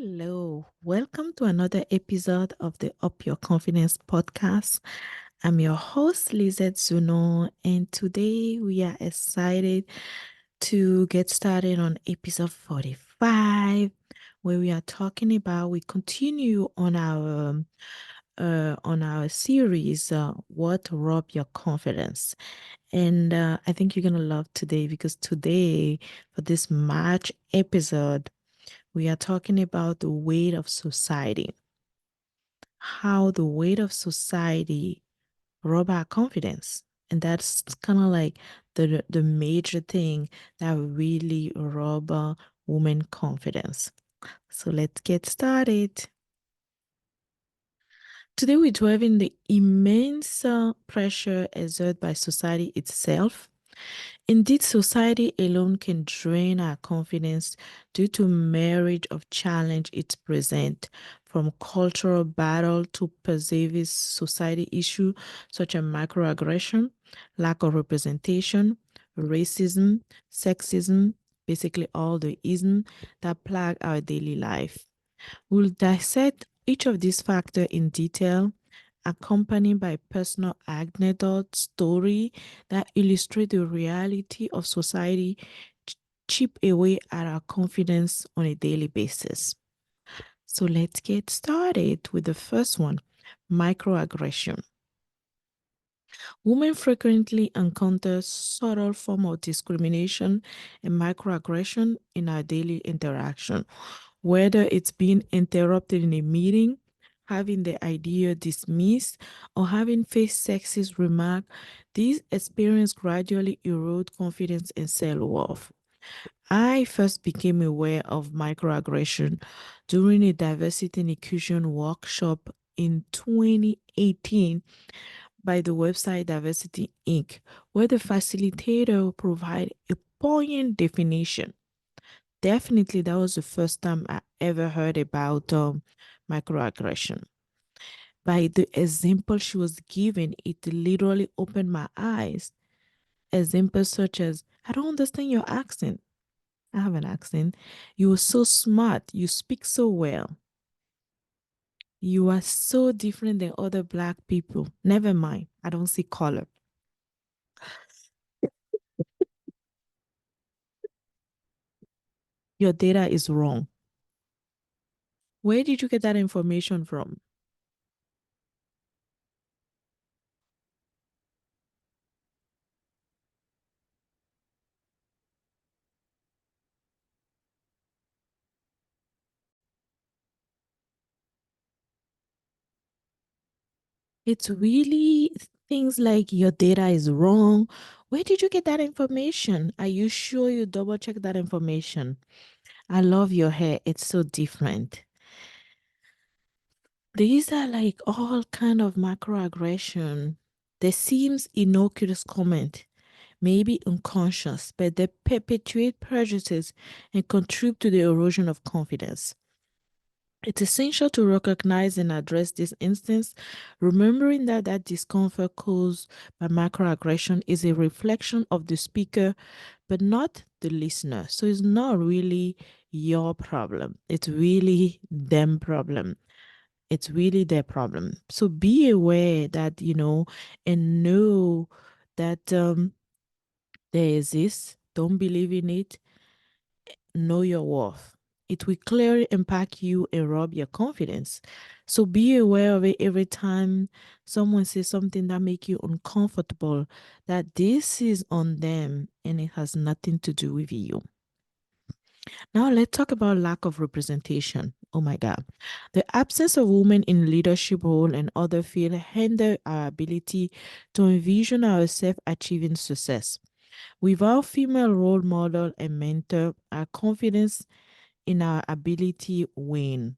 Hello, welcome to another episode of the Up Your Confidence podcast. I'm your host, Lisette Zounon, and today we are excited to get started on episode 45, where we continue on our series, What Rob Your Confidence. And I think you're gonna love today because today, for this March episode, we are talking about the weight of society, how the weight of society rob our confidence. And that's kind of like the major thing that really rob women confidence. So let's get started. Today we delve in the immense pressure exerted by society itself. Indeed, society alone can drain our confidence due to myriad of challenge it presents, from cultural battle to pervasive society issue such as microaggression, lack of representation, racism, sexism, basically all the isms that plague our daily life. We'll dissect each of these factors in detail, accompanied by personal anecdote story that illustrate the reality of society chip away at our confidence on a daily basis. So let's get started with the first one, microaggression. Women frequently encounter subtle form of discrimination and microaggression in our daily interaction, whether it's being interrupted in a meeting, having the idea dismissed, or having faced sexist remark. These experiences gradually erode confidence and self-worth. I first became aware of microaggression during a diversity and inclusion workshop in 2018 by the website Diversity Inc., where the facilitator provided a poignant definition. Definitely, that was the first time I ever heard about microaggression. By the example she was giving, it literally opened my eyes. Examples such as, I don't understand your accent. I have an accent. You are so smart. You speak so well. You are so different than other Black people. Never mind. I don't see color. Your data is wrong. Where did you get that information from? It's really things like your data is wrong. Where did you get that information? Are you sure you double check that information? I love your hair. It's so different. These are like all kind of macroaggression. There seems innocuous comment, maybe unconscious, but they perpetuate prejudices and contribute to the erosion of confidence. It's essential to recognize and address this instance, remembering that discomfort caused by microaggression is a reflection of the speaker, but not the listener. So it's not really your problem. It's really them problem. It's really their problem. So be aware that, and know that there exists. Don't believe in it. Know your worth. It will clearly impact you and rob your confidence. So be aware of it every time someone says something that make you uncomfortable, that this is on them and it has nothing to do with you. Now let's talk about lack of representation. Oh my God. The absence of women in leadership role and other fields hinder our ability to envision ourselves achieving success. Without female role model and mentor, our confidence in our ability wane.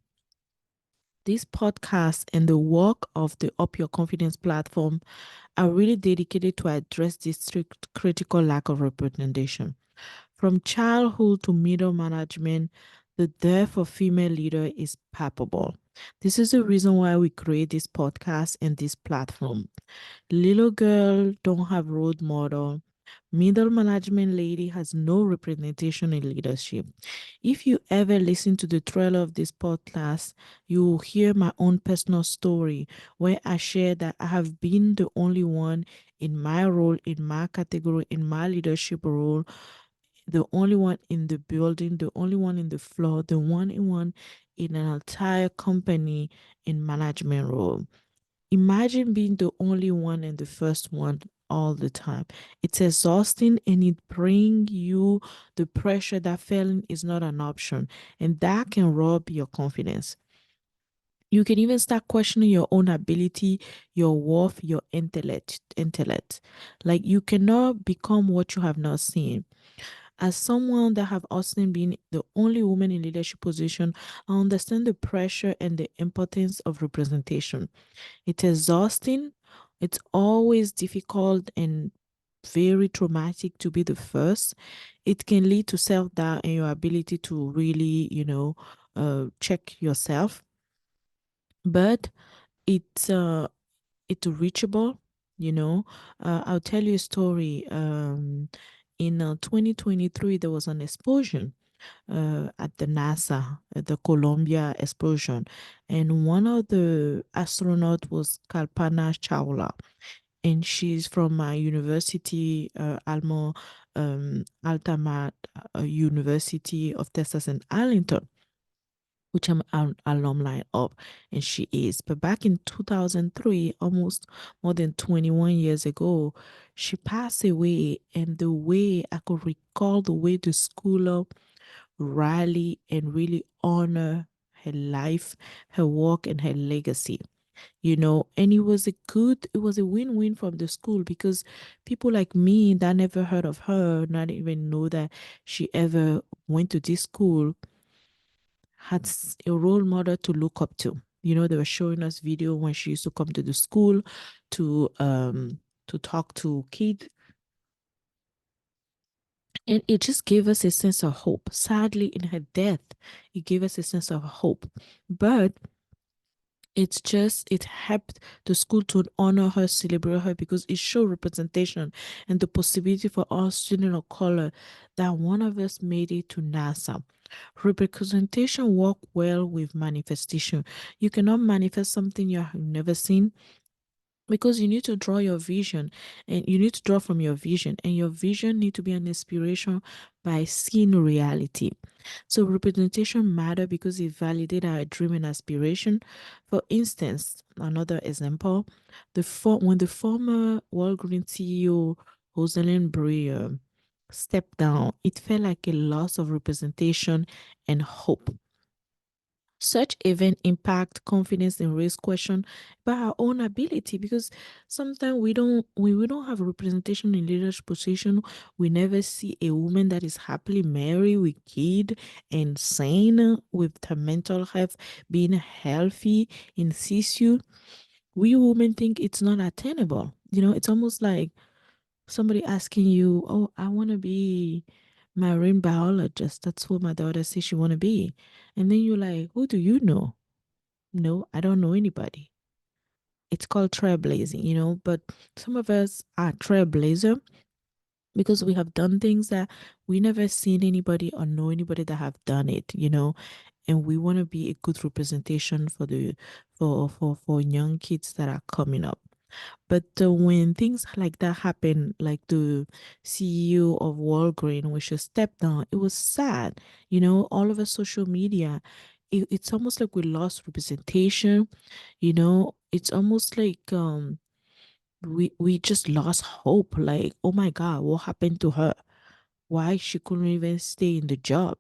This podcast and the work of the Up Your Confidence platform are really dedicated to address this critical lack of representation. From childhood to middle management, the dearth of female leader is palpable. This is the reason why we create this podcast and this platform. Little girl don't have role model. Middle management lady has no representation in leadership. If you ever listen to the trailer of this podcast, you will hear my own personal story where I share that I have been the only one in my role, in my category, in my leadership role, the only one in the building, the only one in the floor, the only one in an entire company in management role. Imagine being the only one and the first one all the time. It's exhausting and it brings you the pressure that failing is not an option. And that can rob your confidence. You can even start questioning your own ability, your worth, your intellect. Like you cannot become what you have not seen. As someone that have often been the only woman in leadership position, I understand the pressure and the importance of representation. It's exhausting. It's always difficult and very traumatic to be the first. It can lead to self-doubt and your ability to really, check yourself. But it's reachable, you know. I'll tell you a story. In 2023, there was an explosion at the NASA, at the Columbia explosion. And one of the astronauts was Kalpana Chawla. And she's from my university, Altamont University of Texas in Arlington, which I'm an alumni of, and she is. But back in 2003, almost more than 21 years ago, she passed away. And the way I could recall the way the school rally and really honor her life, her work, and her legacy. And it was a win-win from the school because people like me that never heard of her, not even know that she ever went to this school, had a role model to look up to. They were showing us video when she used to come to the school to talk to kids, and it just gave us a sense of hope. Sadly, in her death, it gave us a sense of hope. But it helped the school to honor her, celebrate her, because it showed representation and the possibility for all students of color that one of us made it to NASA. Representation work well with manifestation. You cannot manifest something you have never seen, because you need to draw your vision, and you need to draw from your vision, and your vision need to be an inspiration by seeing reality. So representation matter because it validates our dream and aspiration. For instance, another example, when the former Walgreens CEO Rosalind Brewer stepped down, it felt like a loss of representation and hope. Such event impact confidence and raise question about our own ability, because sometimes we don't have representation in leadership position. We never see a woman that is happily married with kid and sane with her mental health being healthy in situ. We women think it's not attainable. It's almost like somebody asking you, "Oh, I want to be marine biologist. That's what my daughter says she want to be." And then you're like, "Who do you know?" No, I don't know anybody. It's called trailblazing. But some of us are trailblazer because we have done things that we never seen anybody or know anybody that have done it. And we want to be a good representation for the for young kids that are coming up. But when things like that happen, like the CEO of Walgreens, which just stepped down, it was sad. All over social media, it's almost like we lost representation. It's almost like we just lost hope. Like, oh my God, what happened to her? Why she couldn't even stay in the job?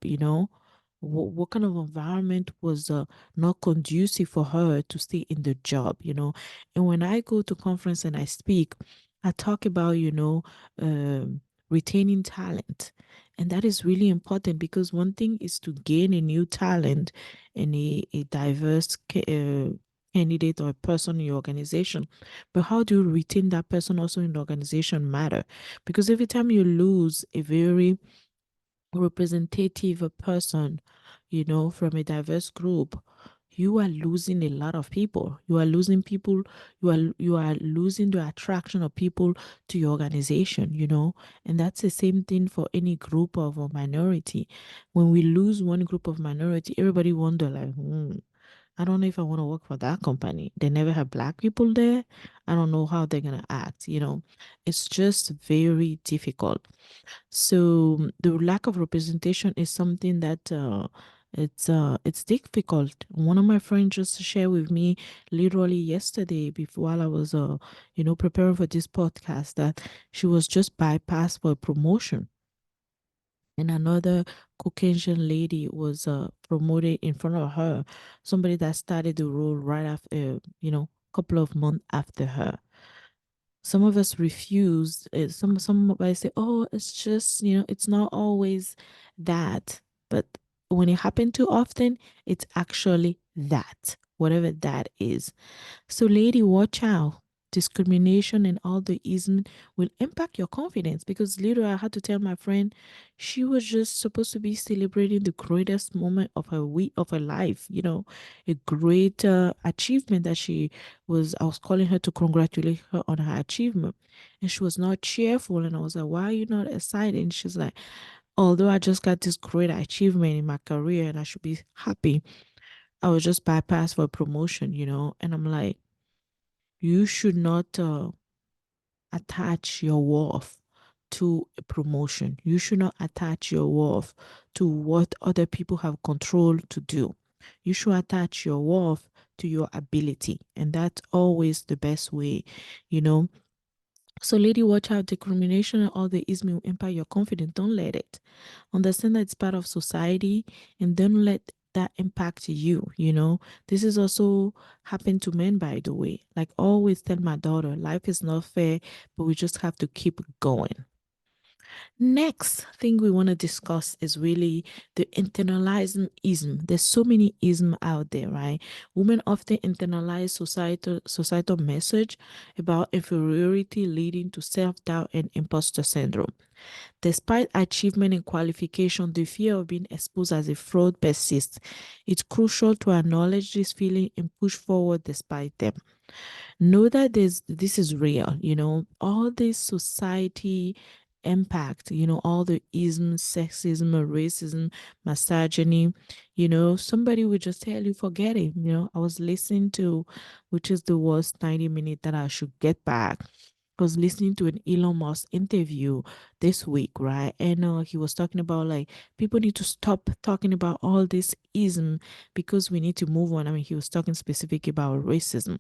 What kind of environment was not conducive for her to stay in the job? And when I go to conference and I speak, I talk about, um, retaining talent. And that is really important, because one thing is to gain a new talent and a diverse candidate or person in your organization. But how do you retain that person also in the organization matter? Because every time you lose a very representative person, from a diverse group, you are losing a lot of people. You are losing people. You are losing the attraction of people to your organization, and that's the same thing for any group of a minority. When we lose one group of minority, everybody wonder like, I don't know if I want to work for that company. They never have black people there. I don't know how they're gonna act. It's just very difficult. So the lack of representation is something that it's difficult. One of my friends just shared with me literally yesterday before while I was preparing for this podcast that she was just bypassed for a promotion, and another Caucasian lady was promoted in front of her, somebody that started the role right after, couple of months after her. Some of us refuse. Somebody say, "Oh, it's just it's not always that." But when it happened too often, it's actually that, whatever that is. So, lady, watch out. Discrimination and all the ism will impact your confidence because later I had to tell my friend she was just supposed to be celebrating the greatest moment of her week of her life, a great achievement that I was calling her to congratulate her on her achievement. And she was not cheerful. And I was like, why are you not excited? And she's like, although I just got this great achievement in my career and I should be happy, I was just bypassed for promotion. And I'm like, you should not attach your worth to a promotion. You should not attach your worth to what other people have control to do. You should attach your worth to your ability. And that's always the best way, you know. So, lady, watch out. Discrimination and all the ism will impact your confidence. Don't let it. Understand that it's part of society and don't let that impact you. This is also happened to men, by the way. Like always tell my daughter, life is not fair, but we just have to keep going. Next thing we want to discuss is really the internalizing ism. There's so many ism out there, right? Women often internalize societal message about inferiority leading to self-doubt and imposter syndrome. Despite achievement and qualification, the fear of being exposed as a fraud persists. It's crucial to acknowledge this feeling and push forward despite them. Know that this is real, all this society impact, all the ism, sexism, racism, misogyny, somebody would just tell you, forget it. I was listening to, which is the worst 90 minute that I should get back. I was listening to an Elon Musk interview this week, right? And he was talking about like people need to stop talking about all this ism because we need to move on. I mean, he was talking specific about racism,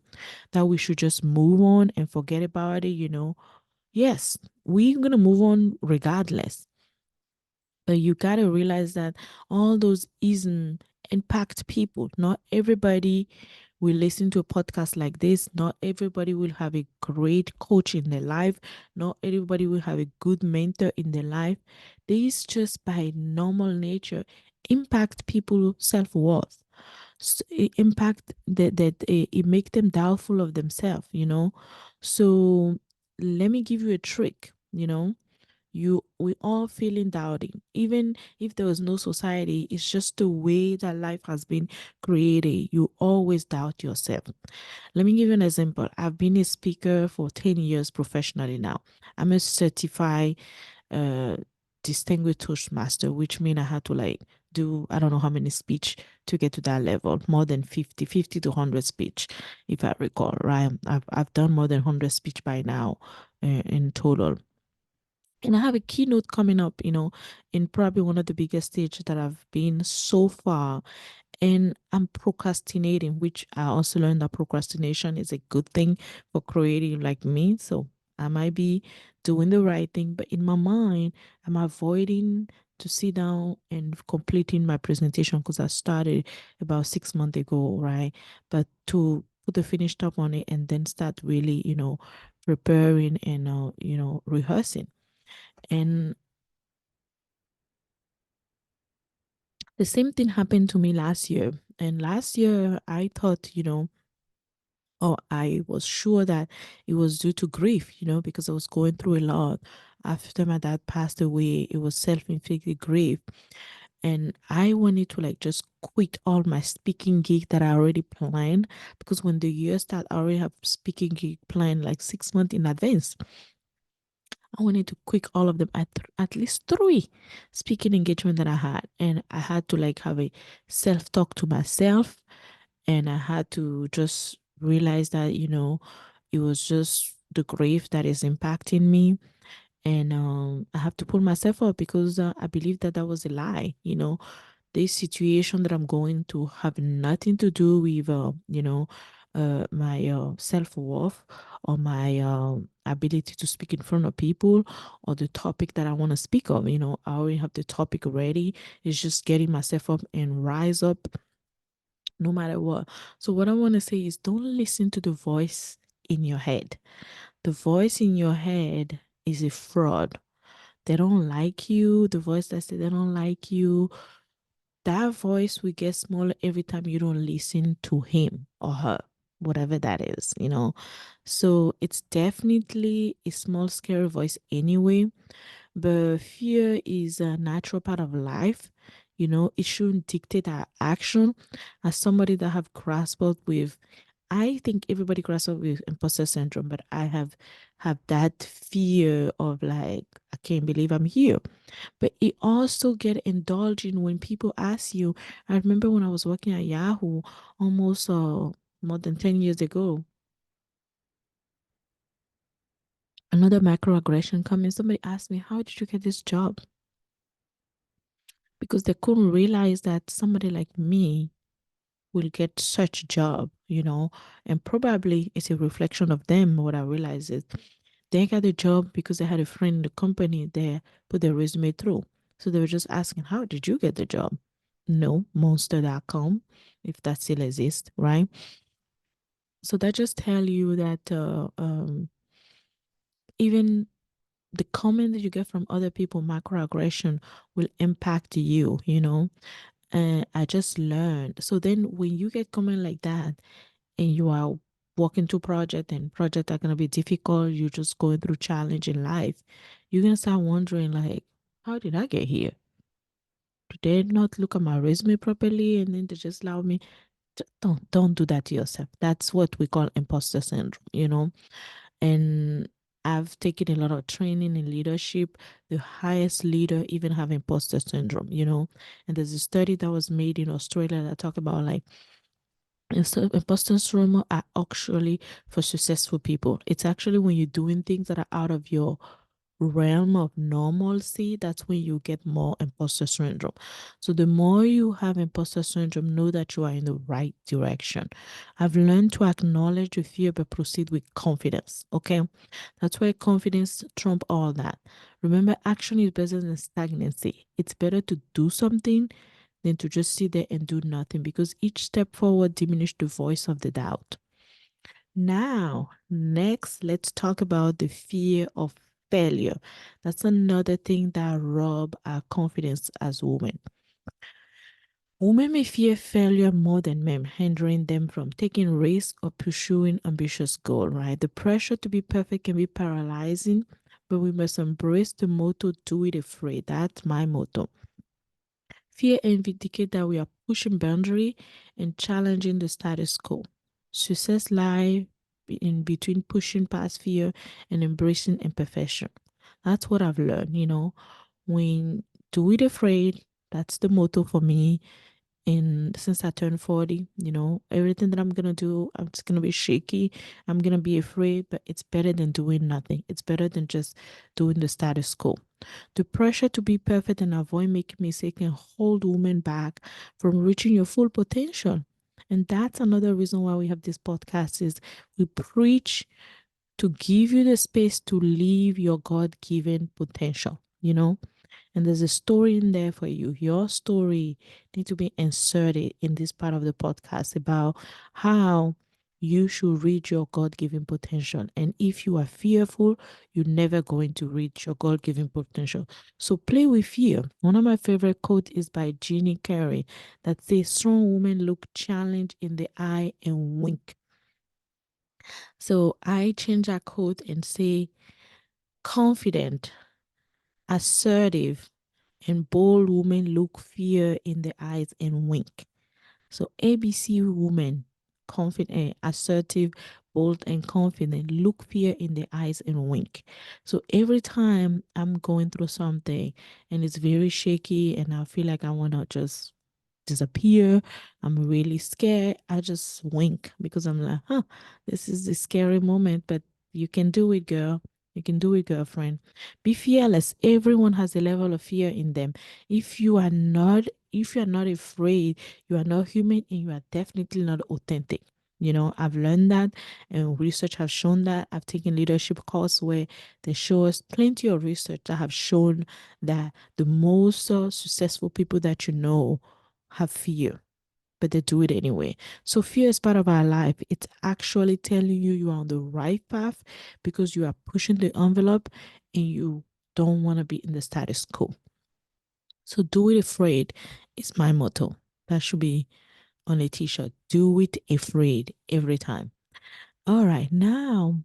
that we should just move on and forget about it. Yes, we're gonna move on regardless. But you gotta realize that all those ism impact people. Not everybody will listen to a podcast like this. Not everybody will have a great coach in their life. Not everybody will have a good mentor in their life. These just by normal nature impact people's self-worth. It impact that it make them doubtful of themselves. So let me give you a trick. We all feeling doubting, even if there was no society. It's just the way that life has been created. You always doubt yourself. Let me give you an example. I've been a speaker for 10 years professionally now. I'm a certified uh distinguished toastmaster, which means I had to like do I don't know how many speech to get to that level, more than 50 to 100 speech, if I recall, right? I've done more than 100 speech by now, in total. And I have a keynote coming up, in probably one of the biggest stage that I've been so far. And I'm procrastinating, which I also learned that procrastination is a good thing for creative like me. So I might be doing the right thing, but in my mind, I'm avoiding to sit down and completing my presentation because I started about 6 months ago, right? But to put the finish up on it and then start really, preparing and rehearsing. And the same thing happened to me last year. And last year, I thought, or I was sure that it was due to grief, because I was going through a lot. After my dad passed away, it was self inflicted grief. And I wanted to like just quit all my speaking gig that I already planned, because when the year start, I already have speaking gig planned like 6 months in advance. I wanted to quit all of them at least three speaking engagement that I had. And I had to like have a self-talk to myself. And I had to just realize that, it was just the grief that is impacting me. And I have to pull myself up, because I believe that that was a lie. This situation that I'm going to have nothing to do with, my self-worth, or my ability to speak in front of people, or the topic that I want to speak of. I already have the topic ready. It's just getting myself up and rise up no matter what. So what I want to say is, don't listen to the voice in your head. The voice in your head is a fraud. They don't like you. The voice that says they don't like you, that voice will get smaller every time you don't listen to him or her, whatever that is. So it's definitely a small, scary voice anyway. But fear is a natural part of life. It shouldn't dictate our action. As somebody that have grappled with, I think everybody grapples with imposter syndrome, but I have that fear of like, I can't believe I'm here. But it also get indulging when people ask you. I remember when I was working at Yahoo almost more than 10 years ago, another microaggression coming. Somebody asked me, how did you get this job? Because they couldn't realize that somebody like me will get such job. And probably it's a reflection of them. What I realized is they got the job because they had a friend in the company there put their resume through. So they were just asking, how did you get the job? No, monster.com, if that still exists, right? So that just tell you that even the comment that you get from other people, microaggression, will impact you. And I just learned. So then when you get comment like that, and you are walking to project, and projects are gonna be difficult, you're just going through challenge in life, you're gonna start wondering like, how did I get here? Did they not look at my resume properly and then they just allow me? Don't do that to yourself. That's what we call imposter syndrome. And I've taken a lot of training in leadership. The highest leader even have imposter syndrome. And there's a study that was made in Australia that talk about like, and so imposter syndrome are actually for successful people. It's actually when you're doing things that are out of your realm of normalcy, that's when you get more imposter syndrome. So the more you have imposter syndrome, know that you are in the right direction. I've learned to acknowledge the fear but proceed with confidence. Okay. That's why confidence trump all that. Remember, action is better than stagnancy. It's better to do something than to just sit there and do nothing, because each step forward diminishes the voice of the doubt. Now, next, let's talk about the fear of failure. That's another thing that rob our confidence as women. Women may fear failure more than men, hindering them from taking risks or pursuing ambitious goals, right? The pressure to be perfect can be paralyzing, but we must embrace the motto, do it afraid. That's my motto. Fear indicates that we are pushing boundary and challenging the status quo. Success lies in between pushing past fear and embracing imperfection. That's what I've learned. When do it afraid, that's the motto for me. And since I turned 40, everything that I'm gonna do, I'm just gonna be shaky. I'm gonna be afraid, but it's better than doing nothing. It's better than just doing the status quo. The pressure to be perfect and avoid making mistakes can hold women back from reaching your full potential. And that's another reason why we have this podcast is we preach to give you the space to live your God-given potential. And there's a story in there for you. Your story needs to be inserted in this part of the podcast about how you should reach your God-given potential. And if you are fearful, you're never going to reach your God-given potential. So play with fear. One of my favorite quotes is by Jeannie Carey that says, strong women look challenged in the eye and wink. So I change that quote and say, confident, assertive, And bold women look fear in the eyes and wink. So ABC woman, confident, assertive, bold, and confident, look fear in the eyes and wink. So every time I'm going through something and it's very shaky and I feel like I want to just disappear, I'm really scared, I just wink because I'm like, this is a scary moment, but you can do it, girl. You can do it, girlfriend. Be fearless. Everyone has a level of fear in them. If you are not afraid, you are not human and you are definitely not authentic. I've learned that and research has shown that. I've taken leadership course where they show us plenty of research that have shown that the most successful people that you know have fear, but they do it anyway. So fear is part of our life. It's actually telling you are on the right path because you are pushing the envelope and you don't want to be in the status quo. So do it afraid is my motto. That should be on a t-shirt. Do it afraid every time. All right, now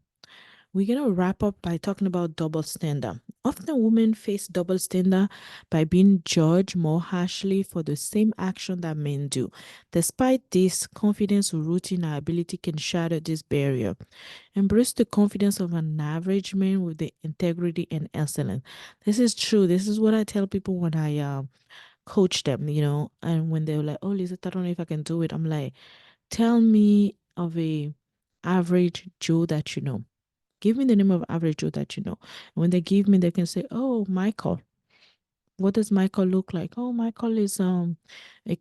we're going to wrap up by talking about double standard. Often women face double standard by being judged more harshly for the same action that men do. Despite this, confidence rooted in our ability can shatter this barrier. Embrace the confidence of an average man with the integrity and excellence. This is true. This is what I tell people when I coach them, and when they're like, oh, Lisa, I don't know if I can do it. I'm like, tell me of a average Joe that you know. Give me the name of average Joe that you know. And when they give me, they can say, "Oh, Michael. What does Michael look like? Oh, Michael is a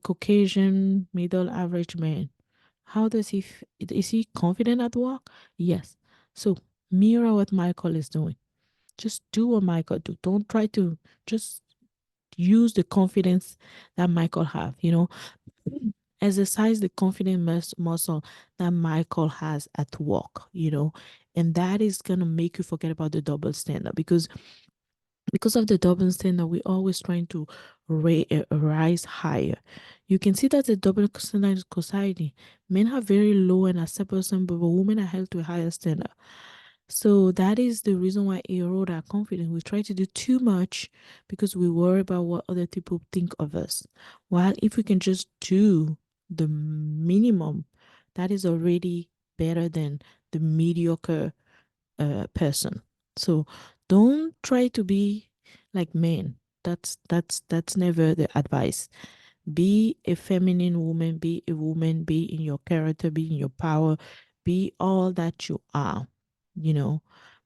Caucasian middle average man. How does is he confident at work? Yes. So mirror what Michael is doing. Just do what Michael do. Don't try to just use the confidence that Michael have. Exercise the confident muscle that Michael has at work. And that is going to make you forget about the double standard because of the double standard, we're always trying to rise higher. You can see that the double standard society, men have very low and acceptable standard, but women are held to a higher standard. So that is the reason why it erode our confidence. We try to do too much because we worry about what other people think of us. While if we can just do the minimum, that is already better than the mediocre person. So don't try to be like men. That's never the advice. Be a feminine woman, be a woman, be in your character, be in your power, be all that you are, you know.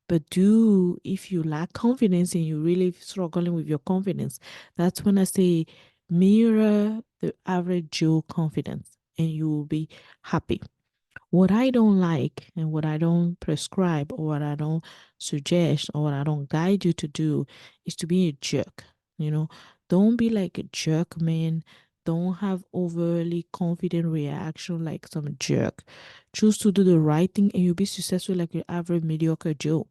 But if you lack confidence and you're really struggling with your confidence, that's when I say mirror the average Joe confidence and you will be happy. What I don't like and what I don't prescribe or what I don't suggest or what I don't guide you to do is to be a jerk. You know, don't be like a jerk, man. Don't have overly confident reaction like some jerk. Choose to do the right thing and you'll be successful like your average mediocre Joe.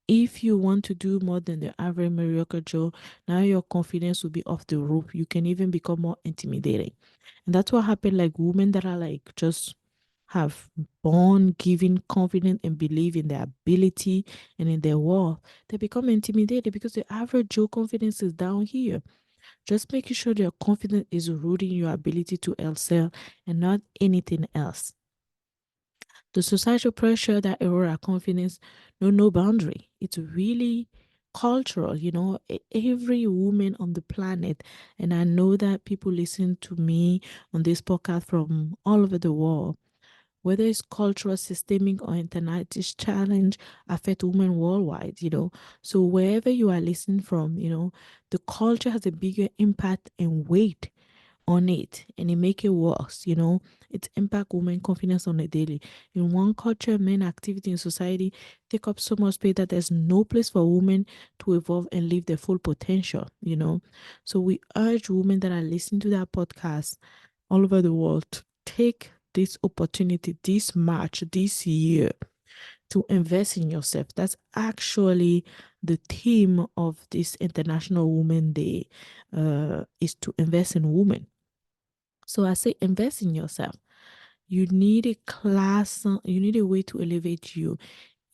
If you want to do more than the average mediocre Joe, now your confidence will be off the roof. You can even become more intimidating. And that's what happened like women that are like just have born giving confidence and believe in their ability and in their worth, they become intimidated because the average Joe confidence is down here. Just making sure your confidence is rooted in your ability to excel and not anything else. The societal pressure that erode our confidence know no boundary. It's really cultural, every woman on the planet, and I know that people listen to me on this podcast from all over the world, whether it's cultural, systemic, or internalized challenge affect women worldwide. So wherever you are listening from, the culture has a bigger impact and weight on it and it make it worse. It impact women confidence on a daily. In one culture, men activity in society take up so much space that there's no place for women to evolve and live their full potential. So we urge women that are listening to that podcast all over the world to take this opportunity, this March, this year, to invest in yourself. That's actually the theme of this International Women Day, is to invest in women. So I say invest in yourself. You need a class, you need a way to elevate you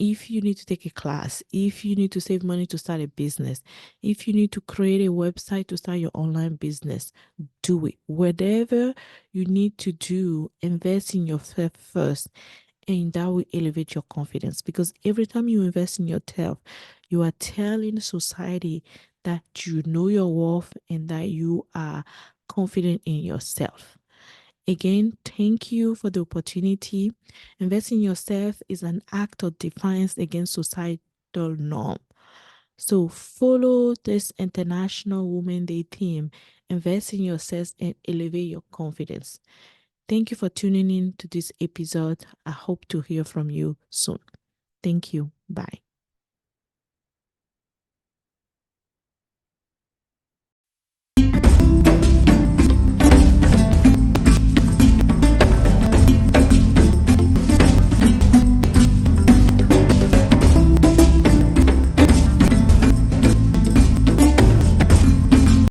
if you need to take a class, if you need to save money to start a business, if you need to create a website to start your online business, do it. Whatever you need to do, invest in yourself first, and that will elevate your confidence. Because every time you invest in yourself, you are telling society that you know your worth and that you are confident in yourself. Again, thank you for the opportunity. Investing in yourself is an act of defiance against societal norm. So follow this International Women Day theme. Invest in yourself and elevate your confidence. Thank you for tuning in to this episode. I hope to hear from you soon. Thank you. Bye.